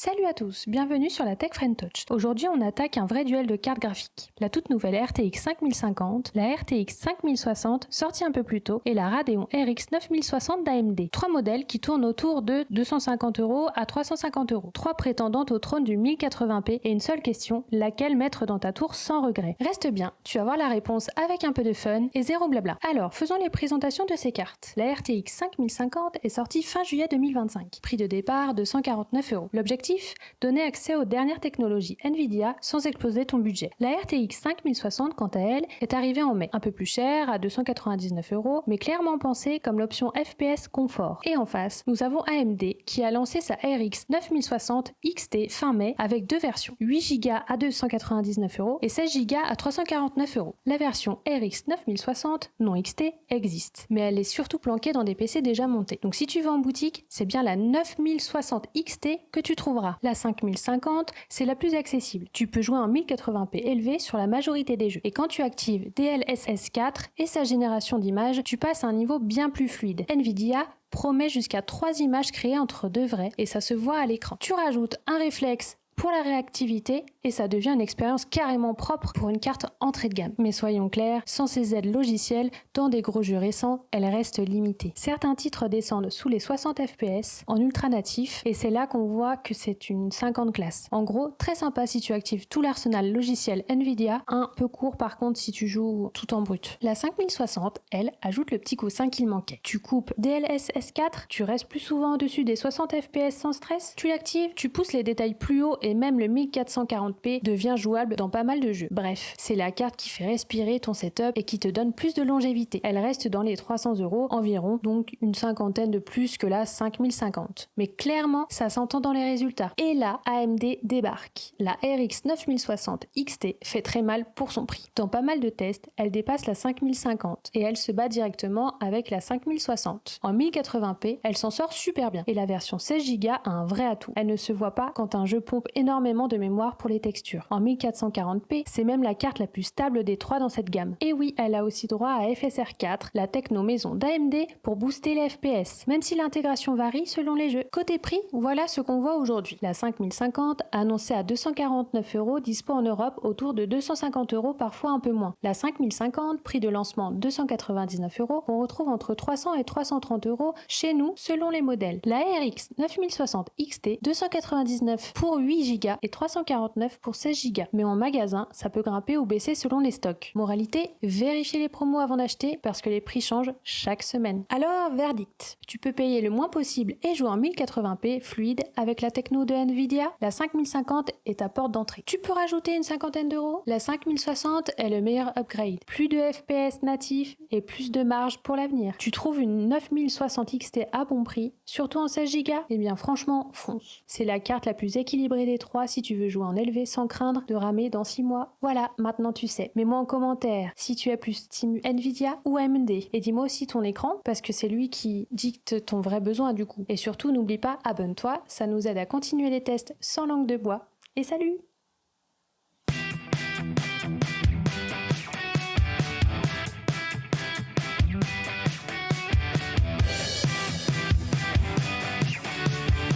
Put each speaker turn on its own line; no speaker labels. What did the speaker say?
Salut à tous, bienvenue sur la Tech Friend Touch. Aujourd'hui on attaque un vrai duel de cartes graphiques. La toute nouvelle RTX 5050, la RTX 5060 sortie un peu plus tôt et la Radeon RX 9060 d'AMD. Trois modèles qui tournent autour de 250 € à 350 €. Trois prétendantes au trône du 1080p et une seule question, laquelle mettre dans ta tour sans regret. Reste bien, tu vas voir la réponse avec un peu de fun et zéro blabla. Alors faisons les présentations de ces cartes. La RTX 5050 est sortie fin juillet 2025. Prix de départ de 149 €. L'objectif, donner accès aux dernières technologies Nvidia sans exploser ton budget. La RTX 5060, quant à elle, est arrivée en mai, un peu plus chère, à 299 €, mais clairement pensée comme l'option FPS confort. Et en face, nous avons AMD qui a lancé sa RX 9060 XT fin mai avec deux versions, 8 Go à 299 € et 16 Go à 349 €. La version RX 9060, non XT, existe, mais elle est surtout planquée dans des PC déjà montés. Donc si tu vas en boutique, c'est bien la 9060 XT que tu trouveras. La 5050, c'est la plus accessible. Tu peux jouer en 1080p élevé sur la majorité des jeux. Et quand tu actives DLSS 4 et sa génération d'images, tu passes à un niveau bien plus fluide. Nvidia promet jusqu'à 3 images créées entre deux vraies et ça se voit à l'écran. Tu rajoutes un réflexe pour la réactivité et ça devient une expérience carrément propre pour une carte entrée de gamme. Mais soyons clairs, sans ces aides logicielles, dans des gros jeux récents, elle reste limitée. Certains titres descendent sous les 60 FPS en ultra natif et c'est là qu'on voit que c'est une 50 classe. En gros, très sympa si tu actives tout l'arsenal logiciel Nvidia, un peu court par contre si tu joues tout en brut. La 5060, elle, ajoute le petit coussin qu'il manquait. Tu coupes DLSS 4, tu restes plus souvent au-dessus des 60 FPS sans stress, tu l'actives, tu pousses les détails plus haut et même le 1440p devient jouable dans pas mal de jeux. Bref, c'est la carte qui fait respirer ton setup et qui te donne plus de longévité. Elle reste dans les 300 € environ, donc une cinquantaine de plus que la 5050. Mais clairement, ça s'entend dans les résultats. Et là, AMD débarque. La RX 9060 XT fait très mal pour son prix. Dans pas mal de tests, elle dépasse la 5050 et elle se bat directement avec la 5060. En 1080p, elle s'en sort super bien et la version 16 Go a un vrai atout. Elle ne se voit pas quand un jeu pompe énormément de mémoire pour les textures. En 1440p, c'est même la carte la plus stable des trois dans cette gamme. Et oui, elle a aussi droit à FSR 4, la techno maison d'AMD pour booster les FPS, même si l'intégration varie selon les jeux. Côté prix, voilà ce qu'on voit aujourd'hui. La 5050, annoncée à 249 €, dispo en Europe autour de 250 €, parfois un peu moins. La 5050, prix de lancement 299 €, on retrouve entre 300 et 330 € chez nous selon les modèles. La RX 9060 XT, 299 pour 8 Go et 349 pour 16 Go. Mais en magasin, ça peut grimper ou baisser selon les stocks. Moralité, vérifiez les promos avant d'acheter parce que les prix changent chaque semaine. Alors, verdict. Tu peux payer le moins possible et jouer en 1080p fluide avec la techno de Nvidia. La 5050 est ta porte d'entrée. Tu peux rajouter une cinquantaine d'euros. La 5060 est le meilleur upgrade. Plus de FPS natifs et plus de marge pour l'avenir. Tu trouves une 9060 XT à bon prix, surtout en 16 Go. Eh bien franchement, fonce. C'est la carte la plus équilibrée des trois si tu veux jouer en élevé sans craindre de ramer dans 6 mois. Voilà, maintenant tu sais. Mets-moi en commentaire si tu es plus team Nvidia ou AMD. Et dis-moi aussi ton écran parce que c'est lui qui dicte ton vrai besoin du coup. Et surtout, n'oublie pas, abonne-toi, ça nous aide à continuer les tests sans langue de bois. Et salut!